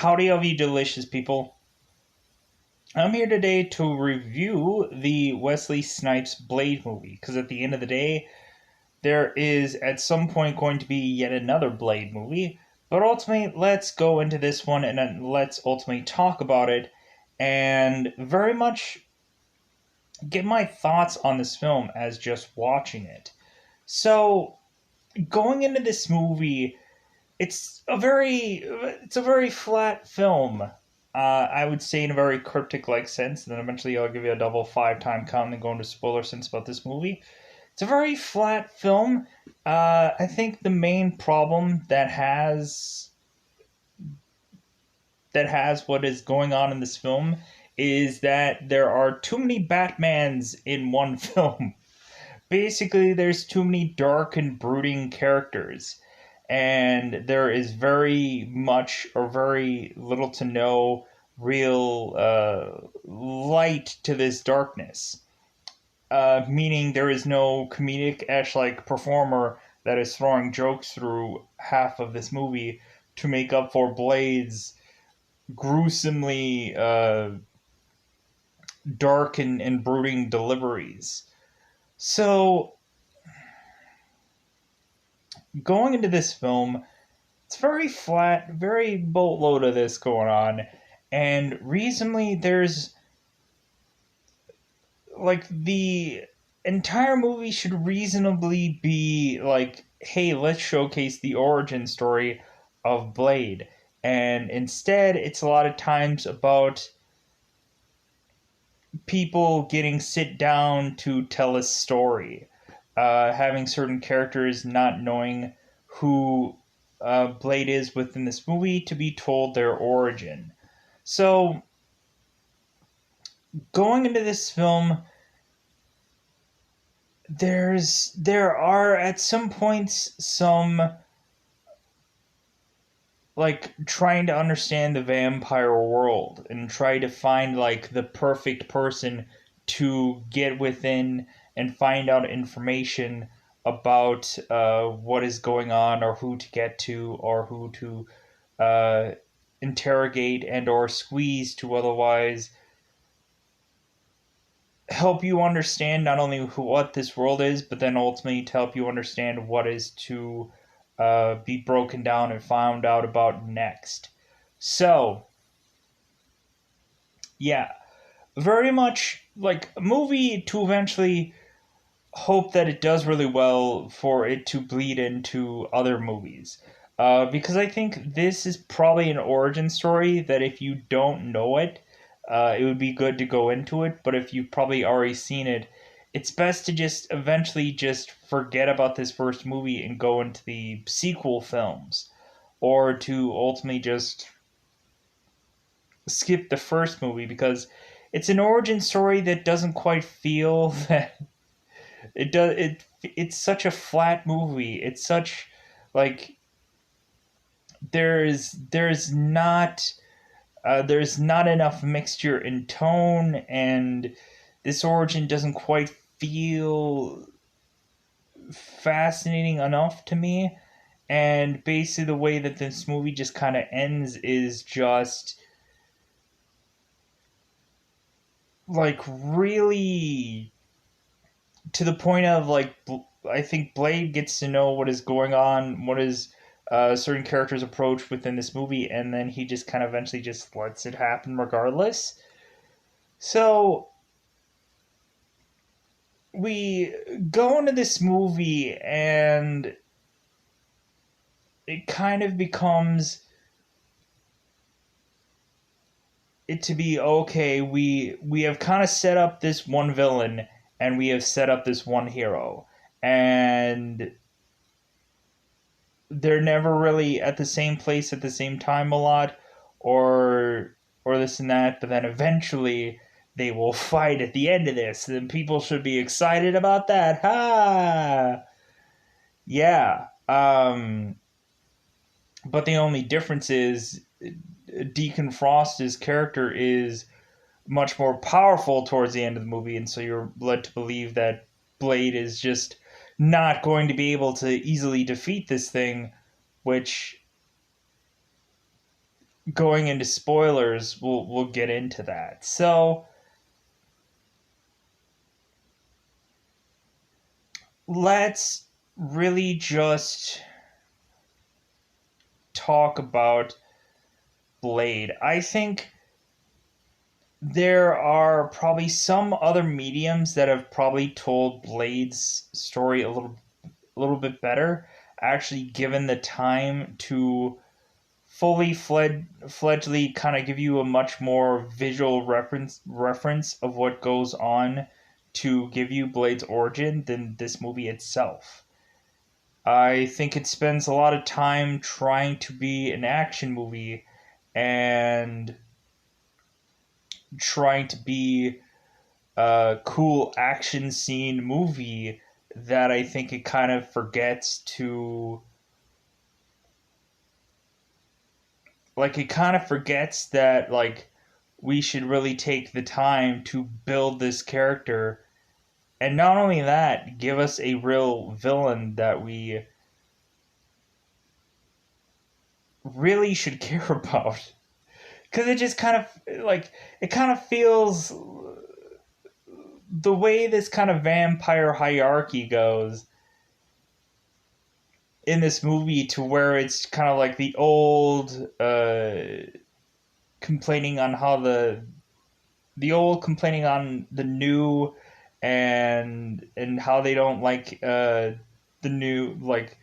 Howdy, of you delicious people. I'm here today to review the Wesley Snipes Blade movie, because at the end of the day, there is at some point going to be yet another Blade movie. But ultimately, let's go into this one and then let's ultimately talk about it and very much get my thoughts on this film as just watching it. So, going into this movie, it's a very flat film. I would say in a very cryptic like sense, and then eventually I'll give you a double 5 time count and go into spoiler sense about this movie. It's a very flat film. I think the main problem that has what is going on in this film is that there are too many Batmans in one film. Basically, there's too many dark and brooding characters, and there is very much or very little to no real light to this darkness. Meaning there is no comedic ash like performer that is throwing jokes through half of this movie to make up for Blade's gruesomely dark and brooding deliveries. So, going into this film, it's very flat, very boatload of this going on, and reasonably there's like the entire movie should reasonably be like, hey, let's showcase the origin story of Blade. And instead, it's a lot of times about people getting sit down to tell a story, having certain characters not knowing who Blade is within this movie to be told their origin. So, going into this film, there are at some points some like trying to understand the vampire world and try to find like the perfect person to get within and find out information about what is going on or who to get to or who to uh, interrogate and or squeeze to otherwise help you understand not only what this world is, but then ultimately to help you understand what is to be broken down and found out about next. So, yeah, very much like a movie to eventually hope that it does really well for it to bleed into other movies. Because I think this is probably an origin story that if you don't know it, it would be good to go into it. But if you've probably already seen it, it's best to just eventually just forget about this first movie and go into the sequel films, or to ultimately just skip the first movie because it's an origin story that doesn't quite feel that it's such a flat movie. It's such like there's not enough mixture in tone, and this origin doesn't quite feel fascinating enough to me. And basically, the way that this movie just kind of ends is just like really to the point of like I think Blade gets to know what is going on, what is certain characters' approach within this movie, and then he just kind of eventually just lets it happen regardless. So we go into this movie, and it kind of becomes it to be okay. We have kind of set up this one villain, and we have set up this one hero, and they're never really at the same place at the same time a lot, or this and that, but then eventually they will fight at the end of this, and people should be excited about that. Ha! Yeah. But the only difference is Deacon Frost's character is much more powerful towards the end of the movie, and so you're led to believe that Blade is just not going to be able to easily defeat this thing, which going into spoilers, we'll get into that. So let's really just talk about Blade. I think there are probably some other mediums that have probably told Blade's story a little bit better, actually given the time to fully fledgedly kind of give you a much more visual reference of what goes on to give you Blade's origin than this movie itself. I think it spends a lot of time trying to be an action movie and trying to be a cool action scene movie that I think it kind of forgets to, like, it kind of forgets that, like, we should really take the time to build this character, and not only that, give us a real villain that we really should care about. Because it just kind of, like, it kind of feels the way this kind of vampire hierarchy goes in this movie, to where it's kind of like the old complaining on how the old complaining on the new, and how they don't like the new, like,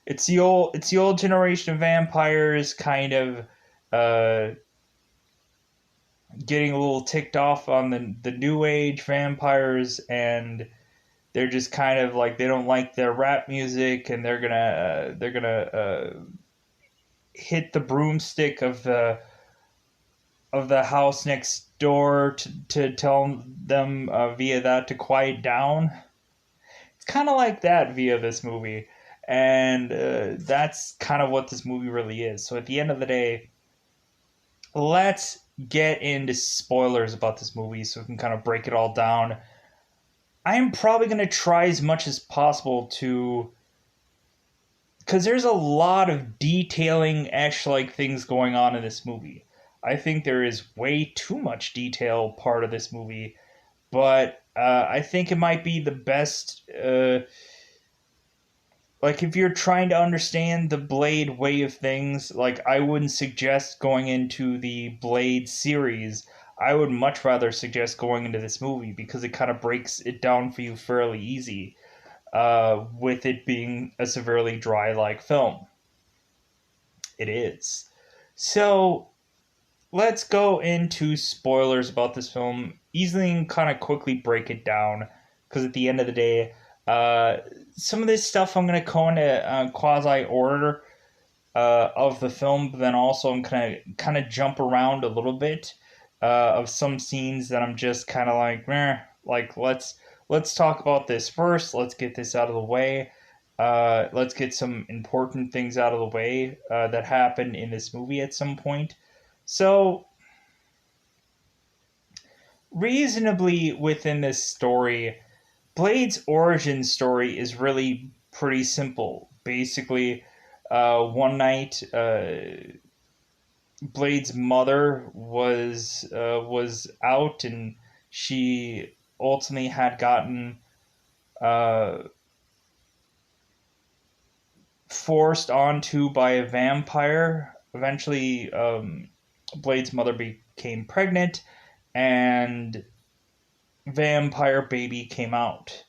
it's the old generation of vampires kind of uh getting a little ticked off on the new age vampires, and they're just kind of like, they don't like their rap music, and they're gonna hit the broomstick of the house next door to tell them via that to quiet down. It's kind of like that via this movie, and that's kind of what this movie really is. So at the end of the day, let's get into spoilers about this movie so we can kind of break it all down. I'm probably going to try as much as possible to, because there's a lot of detailing Ash like things going on in this movie. I think there is way too much detail part of this movie, but I think it might be the best. Like, if you're trying to understand the Blade way of things, like, I wouldn't suggest going into the Blade series. I would much rather suggest going into this movie because it kind of breaks it down for you fairly easy, with it being a severely dry like film. It is. So let's go into spoilers about this film easily and kind of quickly break it down, because at the end of the day, uh, some of this stuff I'm going to go into quasi order of the film, but then also I'm kind of jump around a little bit of some scenes that I'm just kind of like, meh, like, let's talk about this first. Let's get this out of the way. Let's get some important things out of the way that happen in this movie at some point. So, reasonably within this story, Blade's origin story is really pretty simple. Basically, one night, Blade's mother was out, and she ultimately had gotten uh, forced onto by a vampire. Eventually, Blade's mother became pregnant, and vampire baby came out.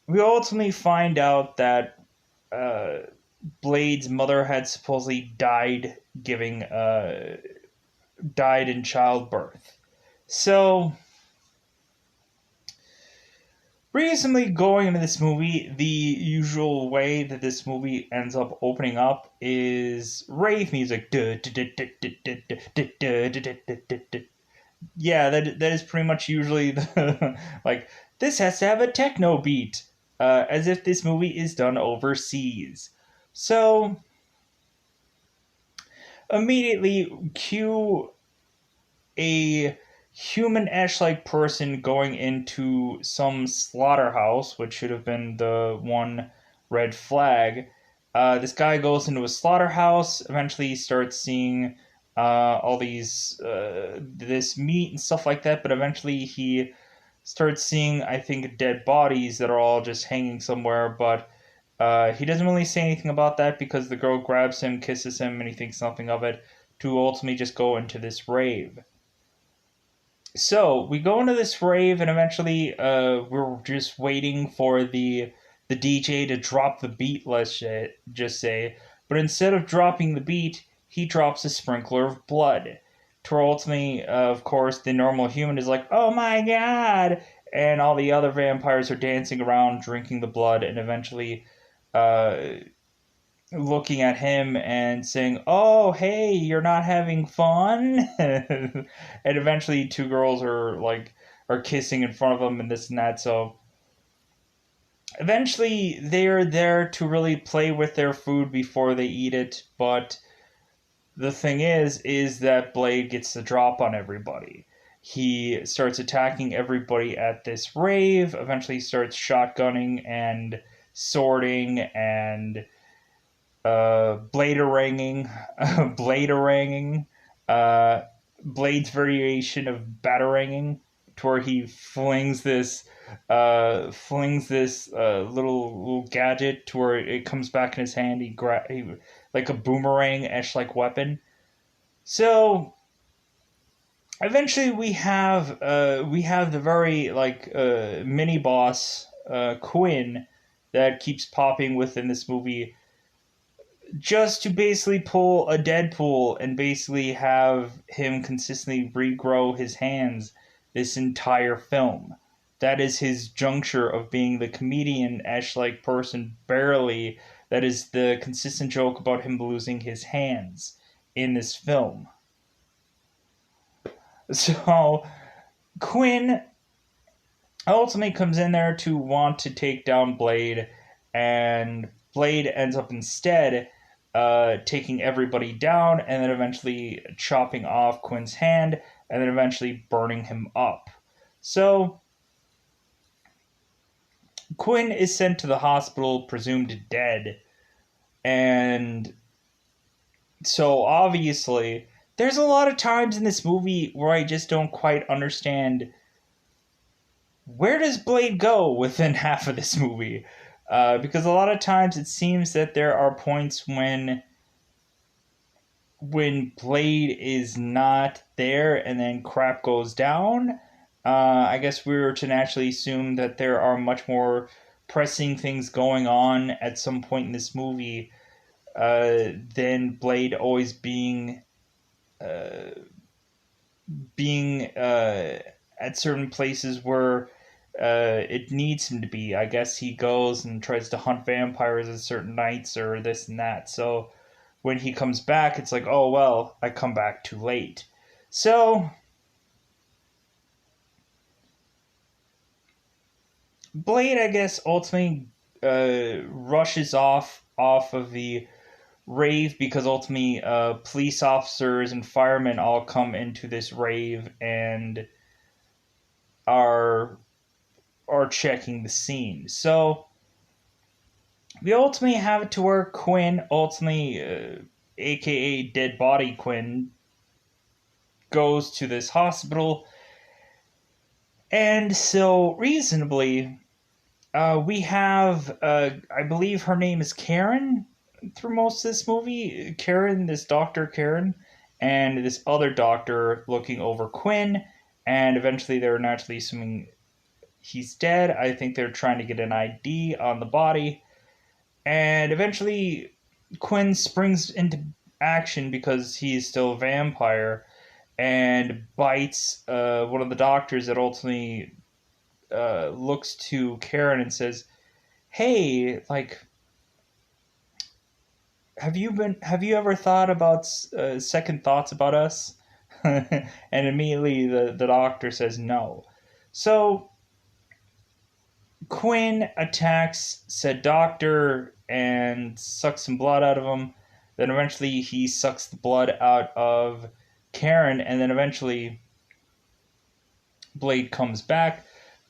We ultimately find out that uh, Blade's mother had supposedly died in childbirth. So, reasonably going into this movie, the usual way that this movie ends up opening up is rave music. Yeah, that is pretty much usually the like, this has to have a techno beat, as if this movie is done overseas. So immediately cue a human ash like person going into some slaughterhouse, which should have been the one red flag, This guy goes into a slaughterhouse. Eventually, he starts seeing all these this meat and stuff like that. But eventually, he starts seeing, I think, dead bodies that are all just hanging somewhere. But he doesn't really say anything about that because the girl grabs him, kisses him, and he thinks nothing of it. To ultimately just go into this rave. So we go into this rave, and eventually, we're just waiting for the DJ to drop the beat. Just say, but instead of dropping the beat, he drops a sprinkler of blood. To ultimately, of course, the normal human is like, "Oh my god!" and all the other vampires are dancing around, drinking the blood, and eventually, uh, looking at him and saying, "Oh, hey, you're not having fun," and eventually, two girls are kissing in front of him and this and that. So eventually, they're there to really play with their food before they eat it. But the thing is that Blade gets the drop on everybody. He starts attacking everybody at this rave. Eventually, starts shotgunning and sorting and bladeranging, bladeranging, uh, Blade's variation of bataranging, to where he flings this little gadget to where it comes back in his hand. He like a boomerang esh like weapon. So eventually we have the very mini boss Quinn that keeps popping within this movie just to basically pull a Deadpool and basically have him consistently regrow his hands this entire film. That is his juncture of being the comedian Ash like person, barely. That is the consistent joke about him losing his hands in this film. So Quinn ultimately comes in there to want to take down Blade, and Blade ends up instead taking everybody down and then eventually chopping off Quinn's hand and then eventually burning him up. So Quinn is sent to the hospital, presumed dead, and so obviously there's a lot of times in this movie where I just don't quite understand where does Blade go within half of this movie. Because a lot of times it seems that there are points when Blade is not there and then crap goes down. I guess we were to naturally assume that there are much more pressing things going on at some point in this movie than Blade always uh, being at certain places where it needs him to be. I guess he goes and tries to hunt vampires at certain nights or this and that. So when he comes back, it's like, oh, well, I come back too late. So Blade, I guess, ultimately rushes off of the rave because ultimately police officers and firemen all come into this rave and are are checking the scene. So we ultimately have it to where Quinn, ultimately, aka Dead Body Quinn, goes to this hospital. And so, reasonably, we have, I believe her name is Karen through most of this movie. Karen, this Dr. Karen, and this other doctor looking over Quinn. And eventually, they're naturally assuming he's dead. I think they're trying to get an ID on the body. And eventually, Quinn springs into action because he's still a vampire and bites one of the doctors that ultimately looks to Karen and says, "Hey, like, have you ever thought about second thoughts about us?" And immediately the doctor says no. So Quinn attacks said doctor and sucks some blood out of him. Then eventually he sucks the blood out of Karen, and then eventually Blade comes back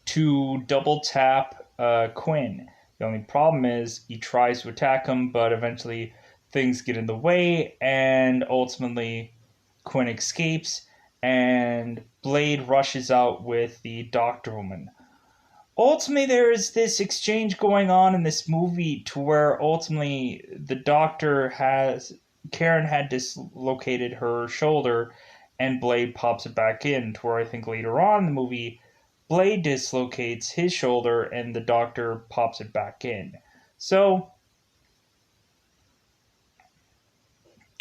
to double tap Quinn. The only problem is he tries to attack him, but eventually things get in the way, and ultimately Quinn escapes, and Blade rushes out with the Doctor Woman. Ultimately, there is this exchange going on in this movie to where ultimately the Doctor has Karen had dislocated her shoulder, and Blade pops it back in. To where I think later on in the movie, Blade dislocates his shoulder, and the Doctor pops it back in. So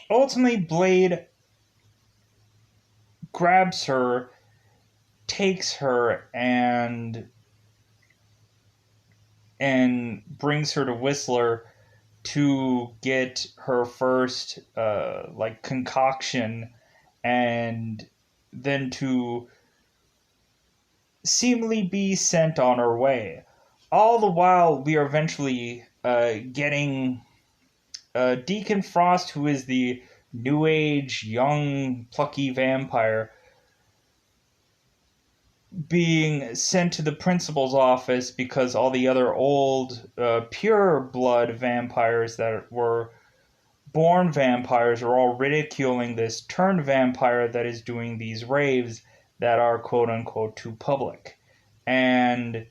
ultimately, Blade grabs her, takes her, and brings her to Whistler to get her first concoction, and then to seemingly be sent on her way. All the while, we are eventually getting Deacon Frost, who is the new age, young, plucky vampire, being sent to the principal's office because all the other old, pure blood vampires that were born vampires are all ridiculing this turned vampire that is doing these raves that are quote unquote too public. And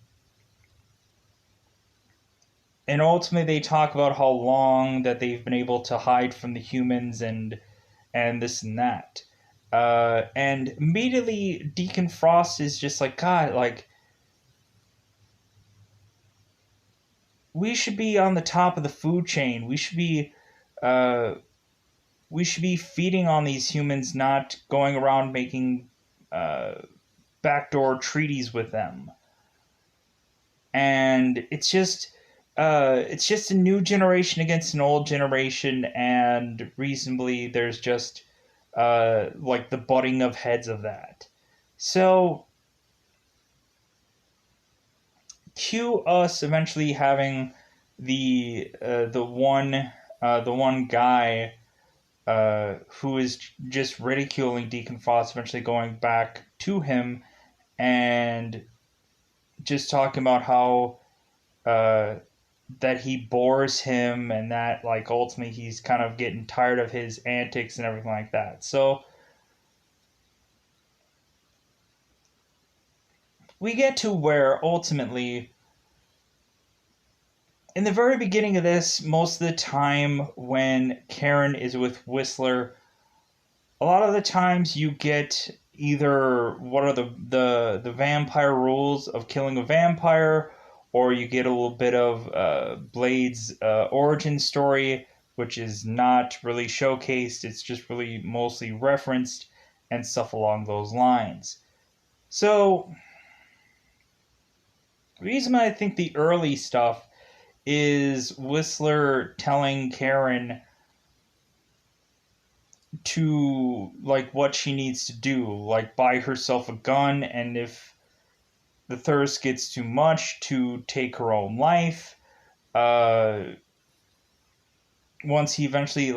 ultimately they talk about how long that they've been able to hide from the humans, and this and that. And immediately Deacon Frost is just like, God, like, we should be on the top of the food chain. Uh, we should be feeding on these humans, not going around making uh, backdoor treaties with them. And it's just a new generation against an old generation, and reasonably there's just like the butting of heads of that. So cue us eventually having the one guy who is just ridiculing Deacon Frost, eventually going back to him and just talking about how uh, that he bores him, and that like ultimately he's kind of getting tired of his antics and everything like that. So we get to where ultimately in the very beginning of this, most of the time when Karen is with Whistler, a lot of the times you get either what are the vampire rules of killing a vampire, or you get a little bit of Blade's origin story, which is not really showcased. It's just really mostly referenced and stuff along those lines. So the reason I think the early stuff is Whistler telling Karen to like what she needs to do, like buy herself a gun, and if the thirst gets too much, to take her own life. Uh, Once he eventually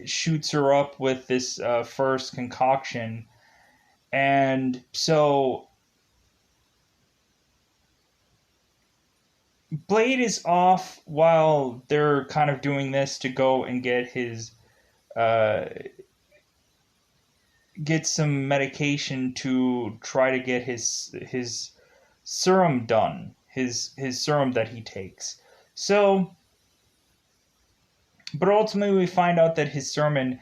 shoots her up with this first concoction, and so Blade is off while they're kind of doing this to go and get his uh, get some medication to try to get his serum done, his serum that he takes. So, but ultimately we find out that his serum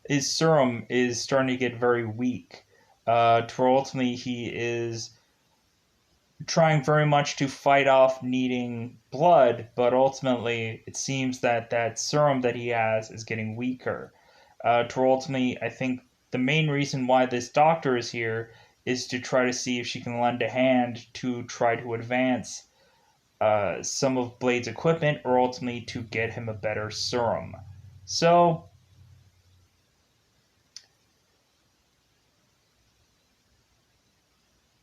is starting to get very weak. To where ultimately he is trying very much to fight off needing blood, but ultimately it seems that that serum that he has is getting weaker. To where ultimately, I think the main reason why this doctor is here is to try to see if she can lend a hand to try to advance some of Blade's equipment, or ultimately to get him a better serum. So,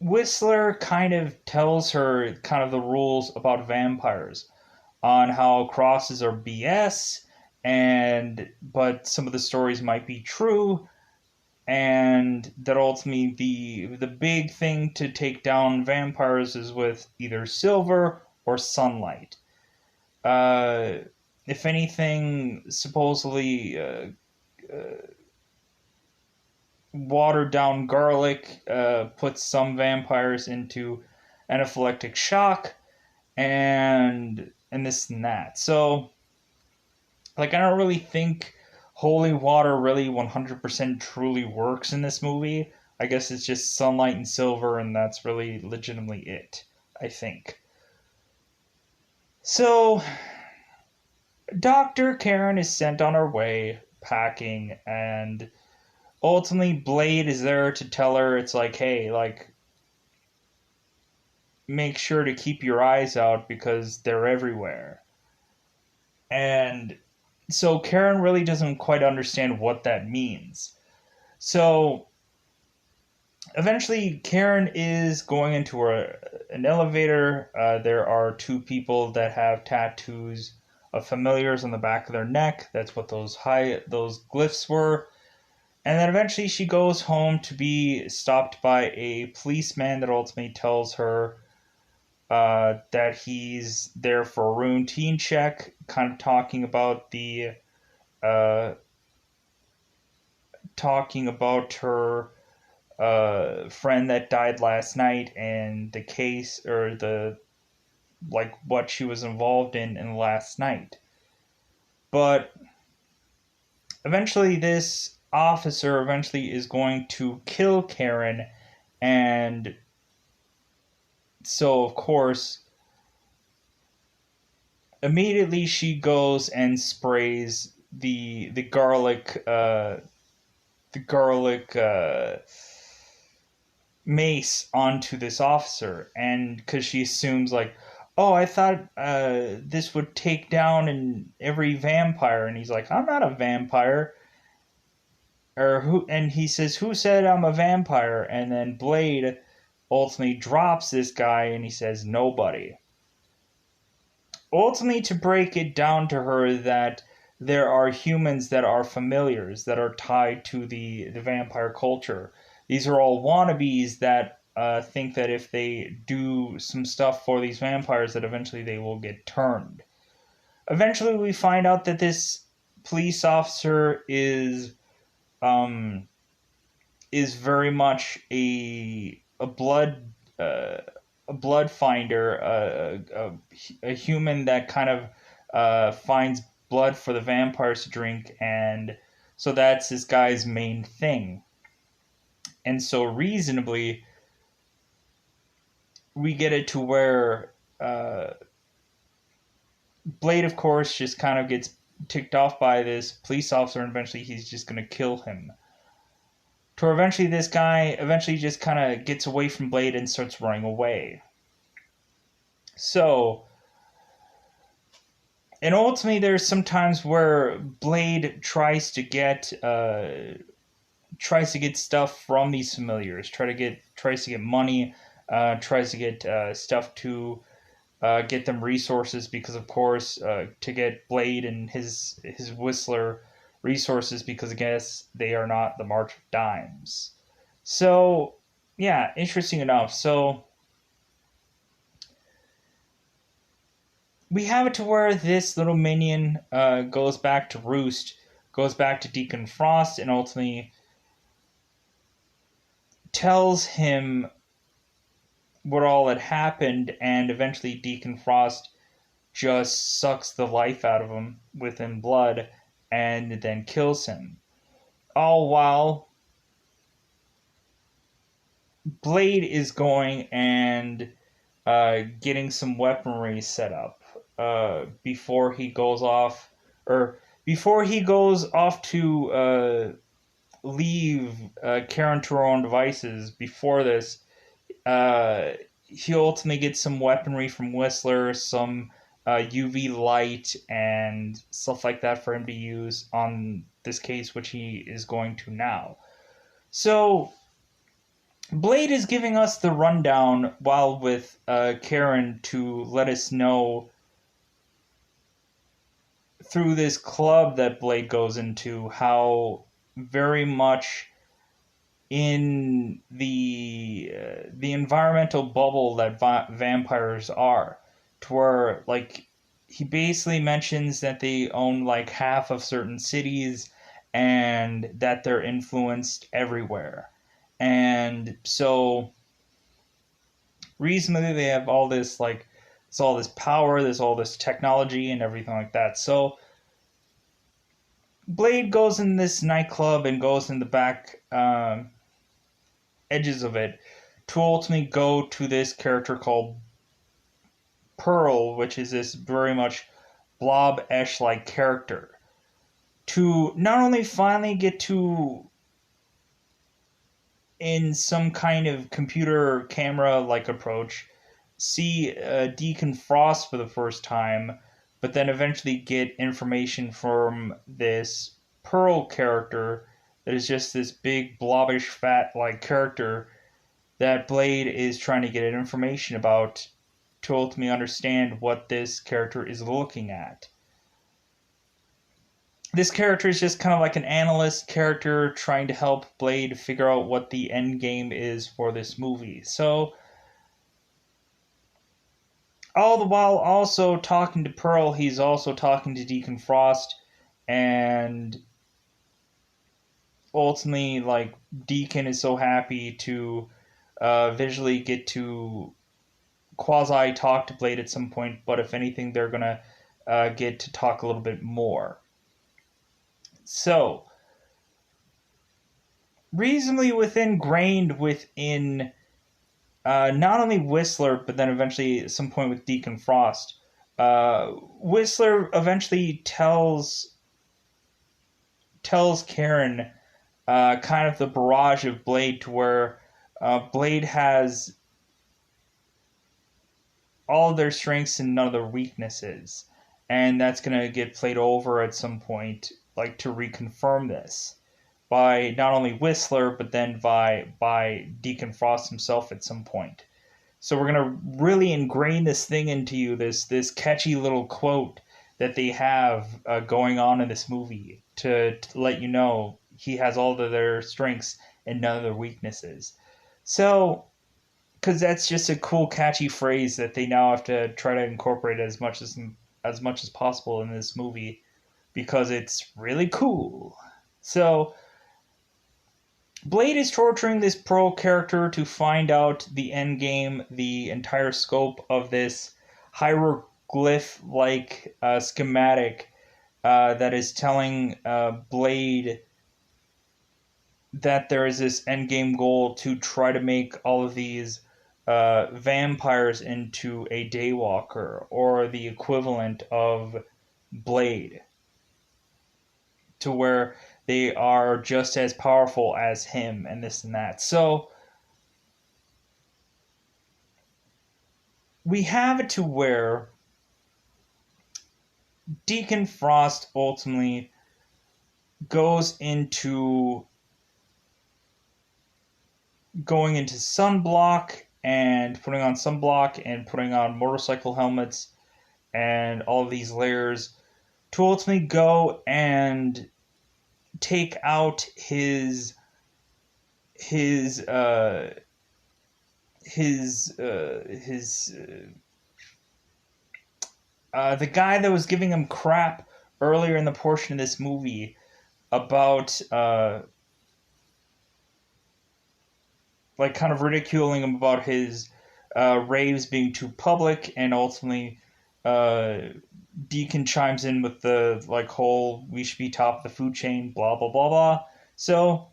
Whistler kind of tells her kind of the rules about vampires, on how crosses are BS, and but some of the stories might be true, and that ultimately the big thing to take down vampires is with either silver or sunlight. Uh, if anything, supposedly watered down garlic puts some vampires into anaphylactic shock, and this and that. So, like, I don't really think holy water really 100% truly works in this movie. I guess it's just sunlight and silver, and that's really legitimately it, I think. So, Dr. Karen is sent on her way packing, and ultimately Blade is there to tell her, it's like, hey, like, make sure to keep your eyes out because they're everywhere. And so Karen really doesn't quite understand what that means. So eventually, Karen is going into an elevator. There are two people that have tattoos of familiars on the back of their neck. That's what those glyphs were. And then eventually she goes home to be stopped by a policeman that ultimately tells her that he's there for a routine check, kind of uh, talking about her friend that died last night and the case or the like what she was involved in last night. But eventually, this officer eventually is going to kill Karen, and so of course immediately she goes and sprays the garlic mace onto this officer, and because she assumes like, oh, I thought this would take down every vampire, and he's like, I'm not a vampire. Or who? And he says, who said I'm a vampire? And then Blade ultimately drops this guy, and he says, nobody. Ultimately, to break it down to her that there are humans that are familiars that are tied to the vampire culture. These are all wannabes that think that if they do some stuff for these vampires, that eventually they will get turned. Eventually, we find out that this police officer um, is very much uh, a blood finder, a human that kind of finds blood for the vampires to drink, and so that's this guy's main thing. And so reasonably, we get it to where Blade, of course, just kind of gets ticked off by this police officer, and eventually he's just going to kill him. To where eventually this guy eventually just kind of gets away from Blade and starts running away. So, and ultimately, there's some times where Blade tries to get stuff from these familiars, tries to get money, tries to get stuff to get them resources because, of course, to get Blade and his Whistler resources because I guess they are not the March of Dimes. So, yeah, interesting enough. So we have it to where this little minion goes back to Roost, goes back to Deacon Frost, and ultimately tells him what all had happened, and eventually Deacon Frost just sucks the life out of him within blood and then kills him. All while Blade is going and getting some weaponry set up before he goes off, or before he goes off to leave Karen to her own devices. Before this, uh, he ultimately gets some weaponry from Whistler, some UV light and stuff like that for him to use on this case, which he is going to now. So Blade is giving us the rundown while with Karen to let us know through this club that Blade goes into how very much in the environmental bubble that vampires are, to where like he basically mentions that they own like half of certain cities and that they're influenced everywhere. And so reasonably they have all this like there's all this power, there's all this technology and everything like that. So Blade goes in this nightclub and goes in the back edges of it to ultimately go to this character called Pearl, which is this very much blob-esh like character, to not only finally get to, in some kind of computer camera like approach, see Deacon Frost for the first time, but then eventually get information from this Pearl character that is just this big blobbish fat like character that Blade is trying to get information about to ultimately understand what this character is looking at. This character is just kind of like an analyst character trying to help Blade figure out what the end game is for this movie. So, all the while also talking to Pearl, he's also talking to Deacon Frost, and ultimately, like, Deacon is so happy to visually get to quasi talk to Blade at some point, but if anything, they're gonna get to talk a little bit more. So, reasonably ingrained within not only Whistler, but then eventually at some point with Deacon Frost. Whistler eventually tells Karen kind of the barrage of Blade to where Blade has all of their strengths and none of their weaknesses. And that's going to get played over at some point, like to reconfirm this by not only Whistler, but then by Deacon Frost himself at some point. So we're gonna really ingrain this thing into you, this catchy little quote that they have going on in this movie to let you know he has all of their strengths and none of their weaknesses. So, because that's just a cool, catchy phrase that they now have to try to incorporate as much as possible in this movie because it's really cool. So Blade is torturing this Pearl character to find out the end game, the entire scope of this hieroglyph-like schematic that is telling Blade that there is this end game goal to try to make all of these vampires into a daywalker or the equivalent of Blade, to where they are just as powerful as him and this and that. So we have it to where Deacon Frost ultimately goes into going into sunblock and putting on motorcycle helmets and all of these layers to ultimately go and take out the guy that was giving him crap earlier in the portion of this movie about like kind of ridiculing him about his raves being too public, and ultimately Deacon chimes in with the like whole we should be top of the food chain, blah blah blah blah. So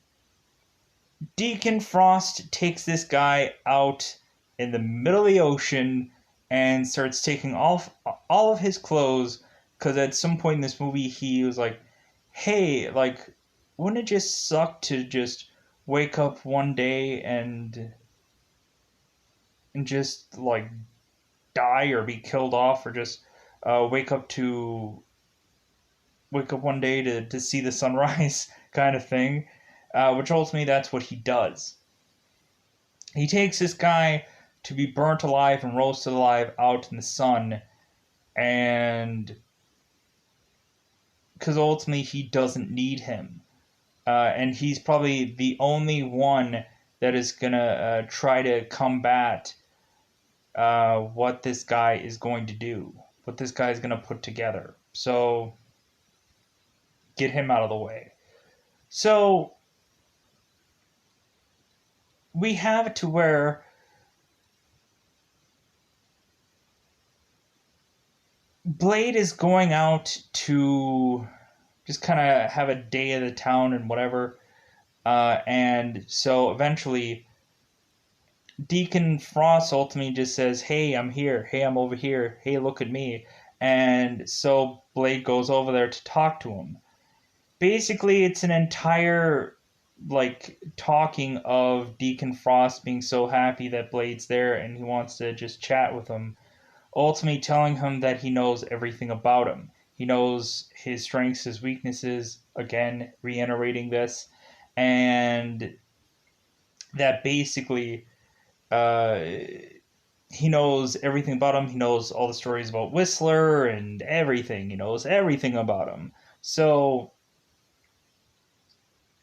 Deacon Frost takes this guy out in the middle of the ocean and starts taking off all of his clothes because at some point in this movie he was like, hey, like, wouldn't it just suck to just wake up one day and just like die or be killed off, or just wake up one day to see the sunrise kind of thing, which ultimately that's what he does. He takes this guy to be burnt alive and roasted alive out in the sun, and because ultimately he doesn't need him. And he's probably the only one that is going to try to combat what this guy is going to do. what this guy's gonna put together. So get him out of the way. So we have it to where Blade is going out to just kind of have a day of the town and whatever. And so eventually, Deacon Frost ultimately just says, "Hey, I'm here. Hey, I'm over here. Hey, look at me." And so Blade goes over there to talk to him. Basically, it's an entire like talking of Deacon Frost being so happy that Blade's there and he wants to just chat with him, ultimately telling him that he knows everything about him. He knows his strengths, his weaknesses, again, reiterating this, and that basically uh, he knows everything about him. He knows all the stories about Whistler and everything. He knows everything about him. So,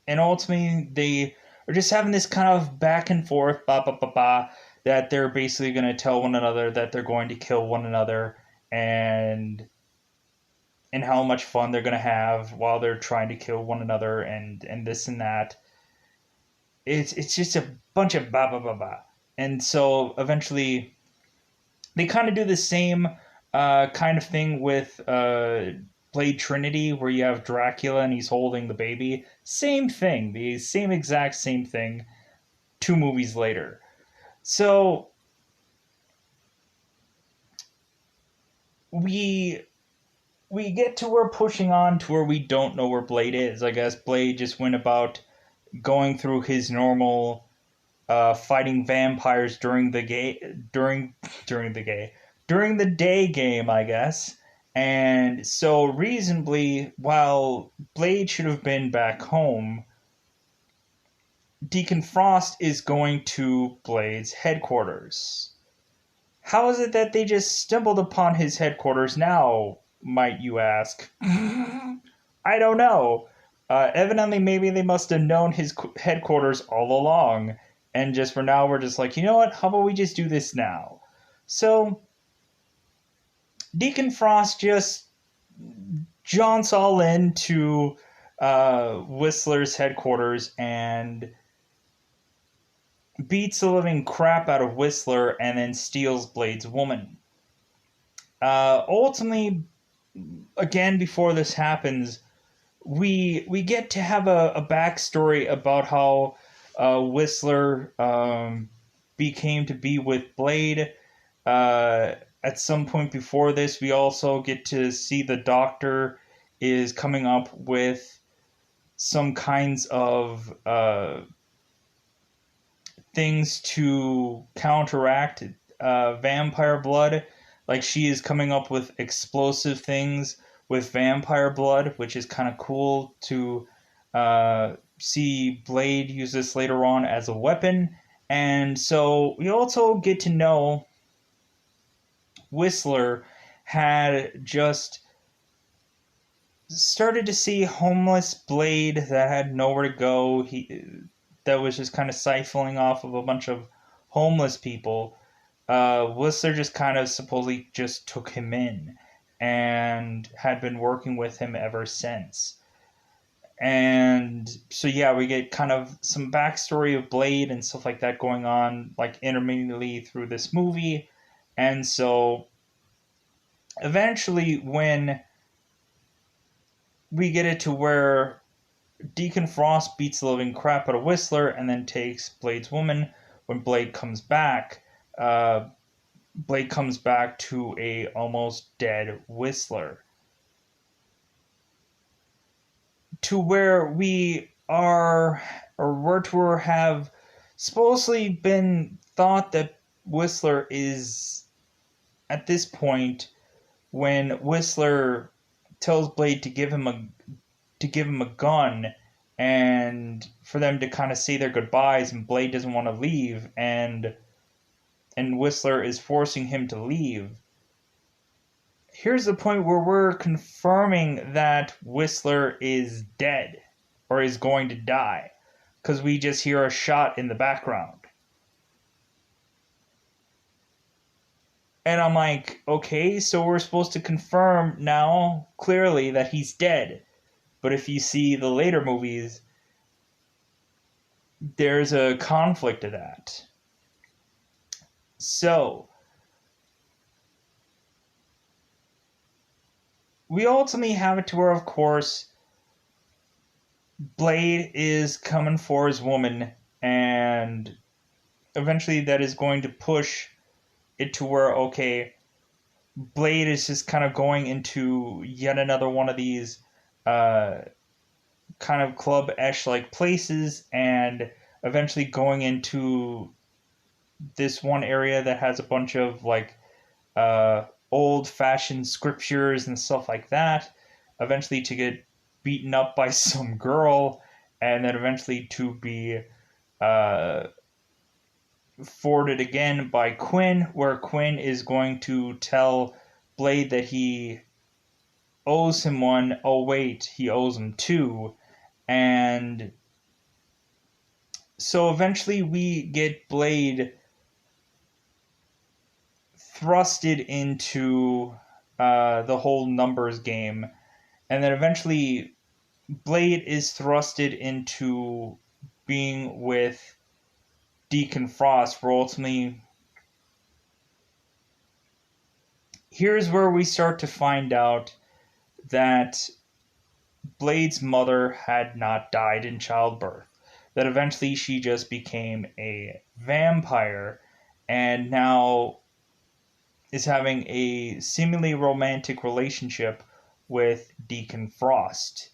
and ultimately, they are just having this kind of back and forth, ba ba ba ba, that they're basically going to tell one another that they're going to kill one another, and how much fun they're going to have while they're trying to kill one another, and this and that. It's just a bunch of ba ba ba ba, and so eventually they kind of do the same kind of thing with Blade Trinity, where you have Dracula and he's holding the baby. Same thing, the same exact same thing. 2 movies later, so we get to where pushing on to where we don't know where Blade is. I guess Blade just went about going through his normal fighting vampires during the day game, I guess. And so reasonably, while Blade should have been back home, Deacon Frost is going to Blade's headquarters. How is it that they just stumbled upon his headquarters now, might you ask? I don't know. Evidently, maybe they must have known his headquarters all along, and just for now, we're just like, you know what? How about we just do this now? So, Deacon Frost just jaunts all into Whistler's headquarters and beats the living crap out of Whistler and then steals Blade's woman. Ultimately, again, before this happens, we get to have a backstory about how Whistler became to be with Blade. At some point before this, we also get to see the Doctor is coming up with some kinds of things to counteract vampire blood. Like she is coming up with explosive things with vampire blood, which is kind of cool to see Blade use this later on as a weapon. And so we also get to know Whistler had just started to see homeless Blade that had nowhere to go. That was just kind of siphoning off of a bunch of homeless people. Whistler just kind of supposedly just took him in and had been working with him ever since. And so yeah, we get kind of some backstory of Blade and stuff like that going on, like intermittently through this movie. And so eventually, when we get it to where Deacon Frost beats the living crap out of Whistler and then takes Blade's woman, when Blade comes back, Blade comes back to a almost dead Whistler. To where we are, or were to have supposedly been thought that Whistler is, at this point, when Whistler tells Blade to give him a gun and for them to kind of say their goodbyes, and Blade doesn't want to leave, and Whistler is forcing him to leave. Here's the point where we're confirming that Whistler is dead or is going to die because we just hear a shot in the background. And I'm like, okay, so we're supposed to confirm now clearly that he's dead. But if you see the later movies, there's a conflict of that. So, we ultimately have it to where, of course, Blade is coming for his woman, and eventually that is going to push it to where, okay, Blade is just kind of going into yet another one of these uh, kind of club-esh like places, and eventually going into this one area that has a bunch of like old-fashioned scriptures and stuff like that, eventually to get beaten up by some girl, and then eventually to be uh, forwarded again by Quinn, where Quinn is going to tell Blade that he owes him one. Oh wait, he owes him two. And so eventually we get Blade thrusted into the whole numbers game, and then eventually Blade is thrusted into being with Deacon Frost, where ultimately here's where we start to find out that Blade's mother had not died in childbirth, that eventually she just became a vampire and now is having a seemingly romantic relationship with Deacon Frost.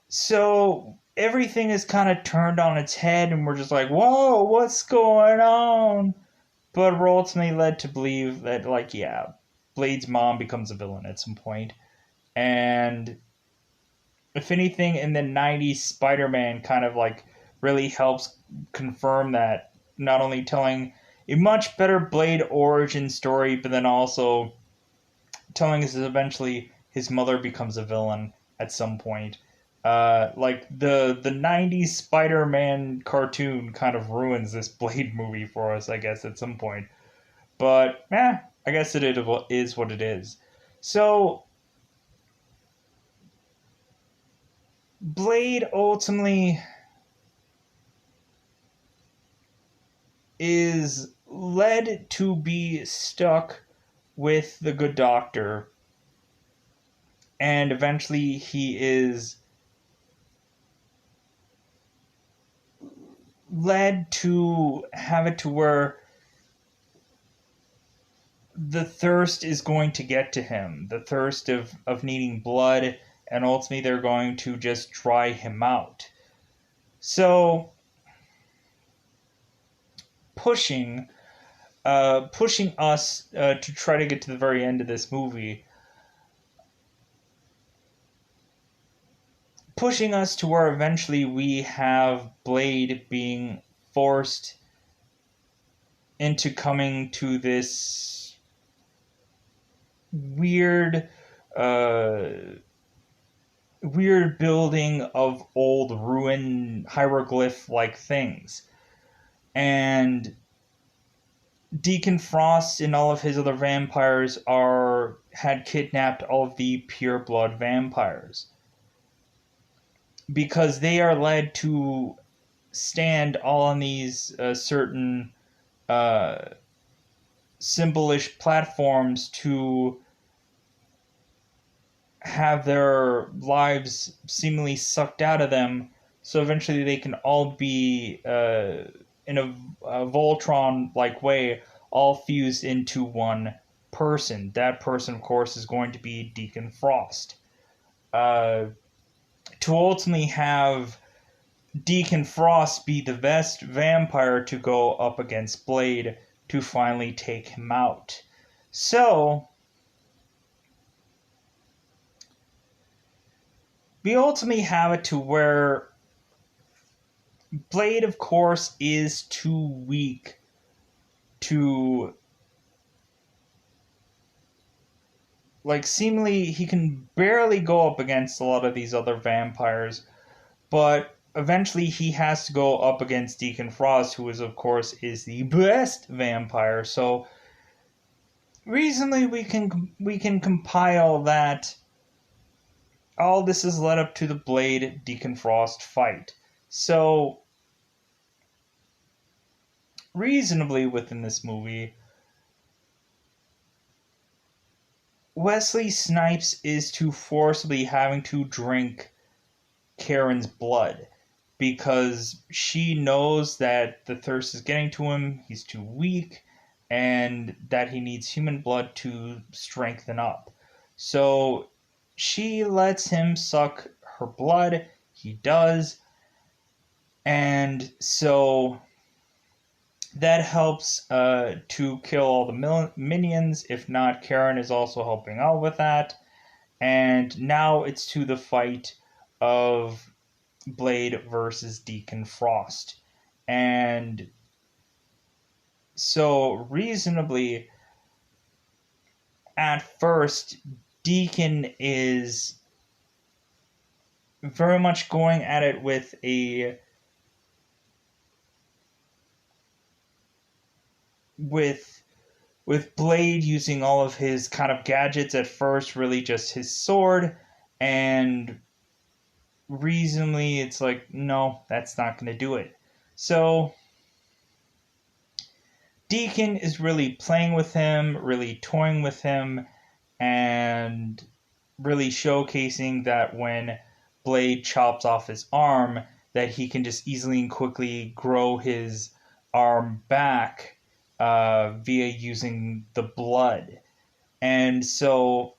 So everything is kind of turned on its head, and we're just like, whoa, what's going on? But we're ultimately led to believe that, like, yeah, Blade's mom becomes a villain at some point. And if anything, in the 90s, Spider Man kind of like really helps confirm that, not only telling a much better Blade origin story, but then also telling us that eventually his mother becomes a villain at some point. Like the 90s Spider-Man cartoon kind of ruins this Blade movie for us, I guess, at some point. But I guess it is what it is. So Blade ultimately is led to be stuck with the good doctor, and eventually he is led to have it to where the thirst is going to get to him, the thirst of needing blood, and ultimately they're going to just dry him out. So pushing pushing us to try to get to the very end of this movie, pushing us to where eventually we have Blade being forced into coming to this weird uh, weird building of old ruin hieroglyph like things. And Deacon Frost and all of his other vampires are had kidnapped all of the pureblood vampires because they are led to stand all on these certain uh, symbolish platforms to have their lives seemingly sucked out of them, so eventually they can all be in a Voltron-like way, all fused into one person. That person, of course, is going to be Deacon Frost. To ultimately have Deacon Frost be the best vampire to go up against Blade to finally take him out. So we ultimately have it to where Blade, of course, is too weak to, like, seemingly he can barely go up against a lot of these other vampires, but eventually he has to go up against Deacon Frost, who is, of course, is the best vampire. So Recently, we can compile that all this has led up to the Blade Deacon Frost fight. So reasonably within this movie, Wesley Snipes is too forcibly having to drink Karen's blood because she knows that the thirst is getting to him, he's too weak, and that he needs human blood to strengthen up. So she lets him suck her blood. He does. And so that helps to kill all the minions. If not, Karen is also helping out with that. And now it's to the fight of Blade versus Deacon Frost. And so, reasonably, at first, Deacon is very much going at it with with Blade using all of his kind of gadgets at first, really just his sword, and reasonably it's like, no, that's not going to do it. So Deacon is really playing with him, really toying with him, and really showcasing that when Blade chops off his arm, that he can just easily and quickly grow his arm back via using the blood. And so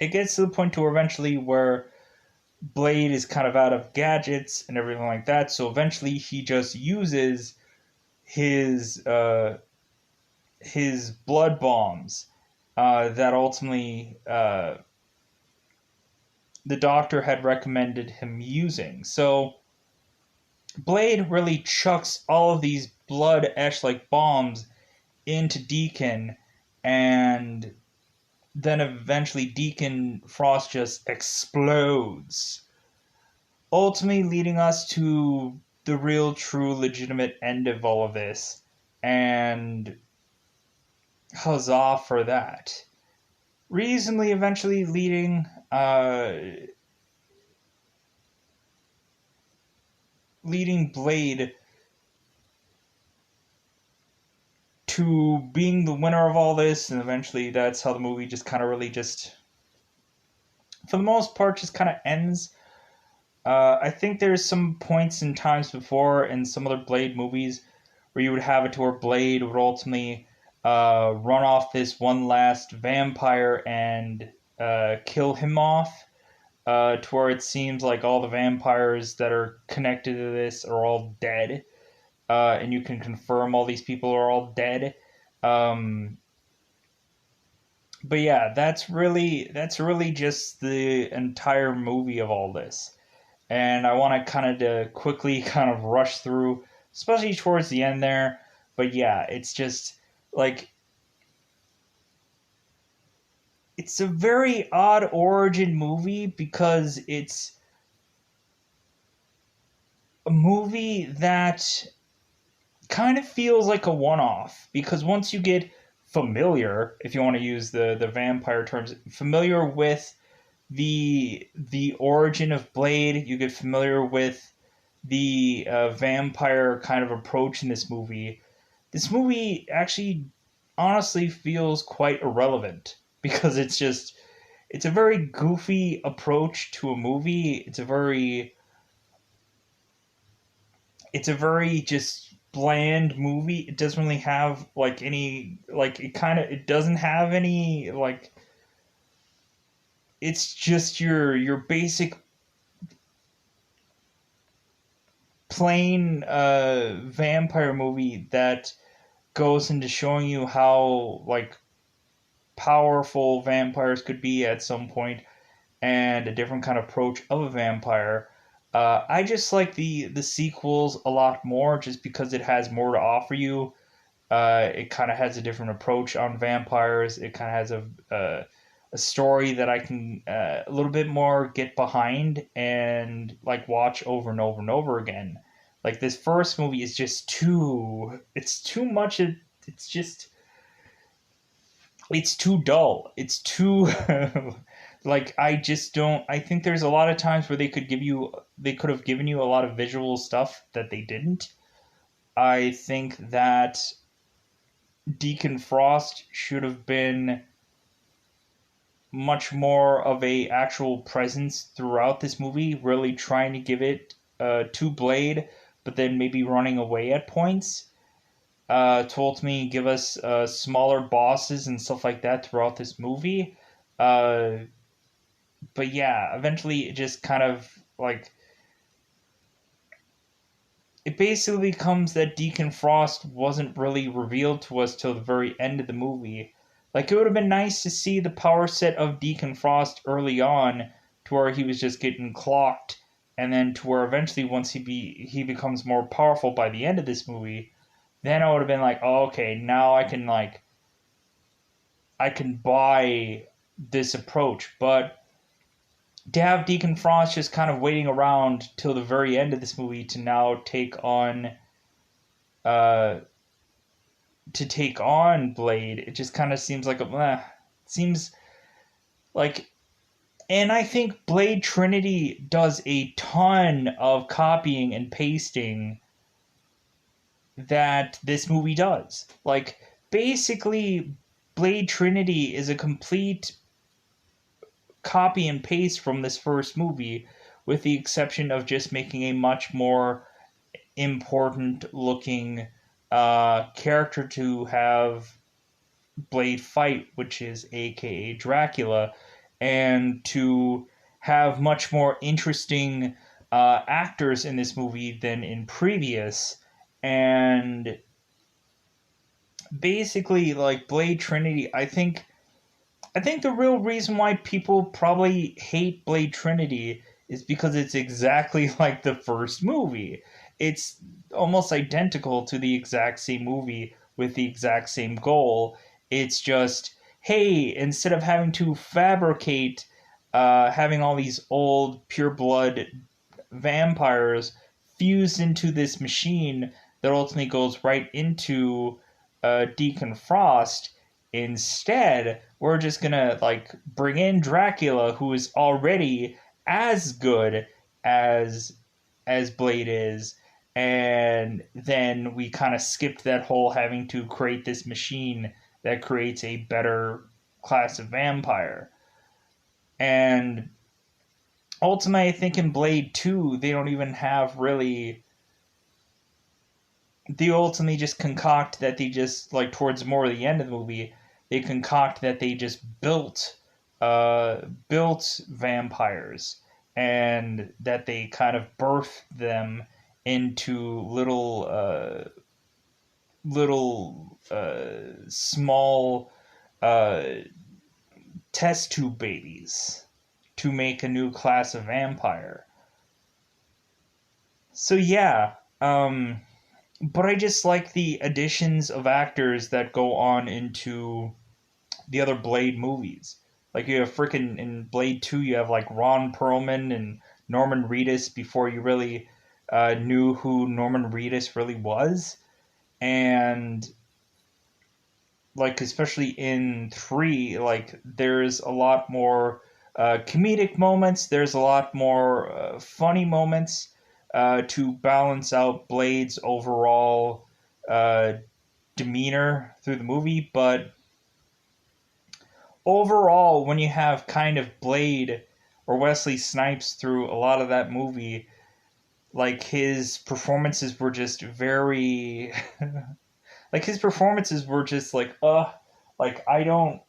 it gets to the point to eventually where Blade is kind of out of gadgets and everything like that. So eventually he just uses his his blood bombs that ultimately the doctor had recommended him using. So Blade really chucks all of these blood ash like bombs into Deacon, and then eventually Deacon Frost just explodes, ultimately leading us to the real, true, legitimate end of all of this. And huzzah for that. Reasonably, eventually leading Blade to being the winner of all this, and eventually that's how the movie just kind of really just, for the most part, just kind of ends. I think there's some points and times before in some other Blade movies where you would have it to where Blade would ultimately run off this one last vampire and kill him off, to where it seems like all the vampires that are connected to this are all dead, and you can confirm all these people are all dead. Um, but yeah, that's really just the entire movie of all this, and I want to kind of to quickly kind of rush through, especially towards the end there. But yeah, it's just like it's a very odd origin movie because it's a movie that kind of feels like a one-off, because once you get familiar, if you want to use the vampire terms, familiar with the origin of Blade, you get familiar with the vampire kind of approach in this movie. This movie actually honestly feels quite irrelevant because it's a very goofy approach to a movie. It's a very just bland movie. It doesn't really have like any like it doesn't have any like, it's just your basic plain vampire movie that goes into showing you how like powerful vampires could be at some point, and a different kind of approach of a vampire. I just like the sequels a lot more, just because it has more to offer you. It kind of has a different approach on vampires. It kind of has a story that I can a little bit more get behind and like watch over and over and over again. Like this first movie is just too, it's too much. It's just it's too dull. It's too like I just don't. I think there's a lot of times where they could have given you a lot of visual stuff that they didn't. I think that Deacon Frost should have been much more of a actual presence throughout this movie, really trying to give it to Blade, but then maybe running away at points. To ultimately give us smaller bosses and stuff like that throughout this movie. Uh, but yeah, eventually it just kind of like it basically becomes that Deacon Frost wasn't really revealed to us till the very end of the movie. Like it would have been nice to see the power set of Deacon Frost early on, to where he was just getting clocked, and then to where eventually once he becomes more powerful by the end of this movie, then I would have been like, oh, okay, now I can buy this approach. But to have Deacon Frost just kind of waiting around till the very end of this movie uh to take on Blade, it just kind of seems like seems like. And I think Blade Trinity does a ton of copying and pasting that this movie does. Like basically Blade Trinity is a complete copy and paste from this first movie, with the exception of just making a much more important looking character to have Blade fight, which is aka Dracula, and to have much more interesting actors in this movie than in previous. And basically, like Blade Trinity, I think the real reason why people probably hate Blade Trinity is because it's exactly like the first movie. It's almost identical to the exact same movie with the exact same goal. It's just, hey, instead of having to fabricate, having all these old pure blood vampires fused into this machine that ultimately goes right into Deacon Frost. Instead, we're just gonna like bring in Dracula, who is already as good as Blade is, and then we kind of skipped that whole having to create this machine that creates a better class of vampire. And ultimately, I think in Blade 2, they don't even have really. They ultimately just concoct that they just, like, towards more of the end of the movie, they concoct that they just built vampires, and that they kind of birthed them into little small uh, test tube babies to make a new class of vampire. So yeah, but I just like the additions of actors that go on into the other Blade movies. Like you have freaking in Blade 2, you have like Ron Perlman and Norman Reedus before you really knew who Norman Reedus really was. And like especially in 3, like there's a lot more comedic moments, there's a lot more funny moments to balance out Blade's overall uh, demeanor through the movie. But overall, when you have kind of Blade or Wesley Snipes through a lot of that movie, like his performances were just very like his performances were just like I don't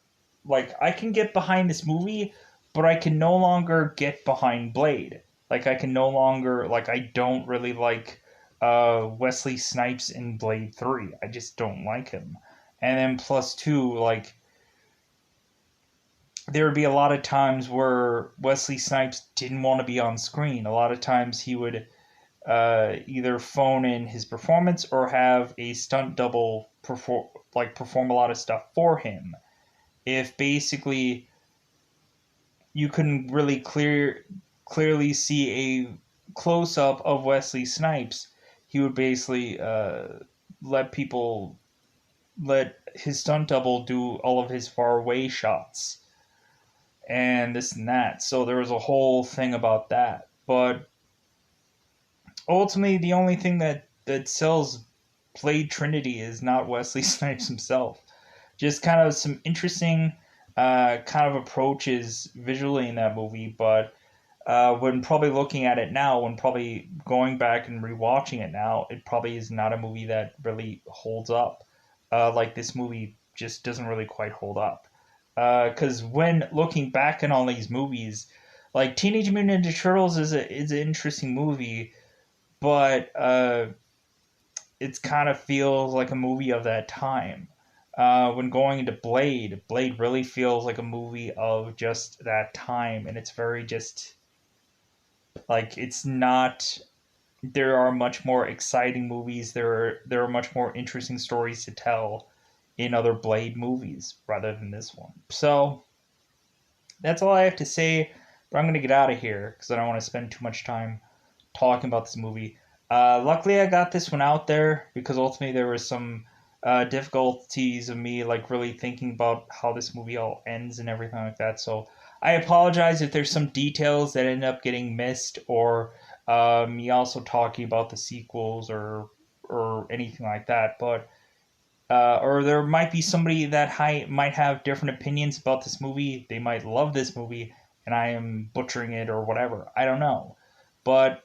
like I can get behind this movie, but I can no longer get behind Blade. Like I can no longer like I don't really like Wesley Snipes in Blade 3. I just don't like him. And then plus two, like there would be a lot of times where Wesley Snipes didn't want to be on screen. A lot of times he would either phone in his performance or have a stunt double perform a lot of stuff for him. If basically you couldn't really clearly see a close up of Wesley Snipes, he would basically let people let his stunt double do all of his far away shots and this and that. So there was a whole thing about that. But ultimately, the only thing that sells Blade Trinity is not Wesley Snipes himself. Just kind of some interesting kind of approaches visually in that movie, but when probably looking at it now, when probably going back and rewatching it now, it probably is not a movie that really holds up. Like this movie just doesn't really quite hold up. Because when looking back on all these movies, like Teenage Mutant Ninja Turtles is an interesting movie, but it kind of feels like a movie of that time. When going into Blade really feels like a movie of just that time, and it's very just like it's not. There are much more exciting movies. There are much more interesting stories to tell in other Blade movies rather than this one. So that's all I have to say. But I'm gonna get out of here because I don't want to spend too much time talking about this movie. Luckily, I got this one out there because ultimately there was some difficulties of me like really thinking about how this movie all ends and everything like that. So I apologize if there's some details that end up getting missed or me also talking about the sequels or anything like that. But or there might be somebody that might have different opinions about this movie. They might love this movie, and I am butchering it or whatever. I don't know, but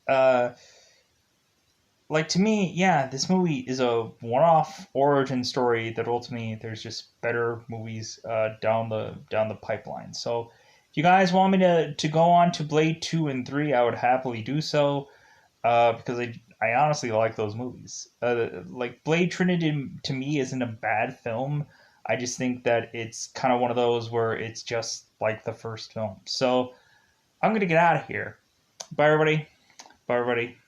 uh, like to me, yeah, this movie is a one-off origin story that ultimately there's just better movies down the pipeline. So if you guys want me to go on to Blade 2 and 3, I would happily do so because I honestly like those movies. Like Blade Trinity to me isn't a bad film. I just think that it's kind of one of those where it's just like the first film. So I'm gonna get out of here. Bye everybody. Bye everybody.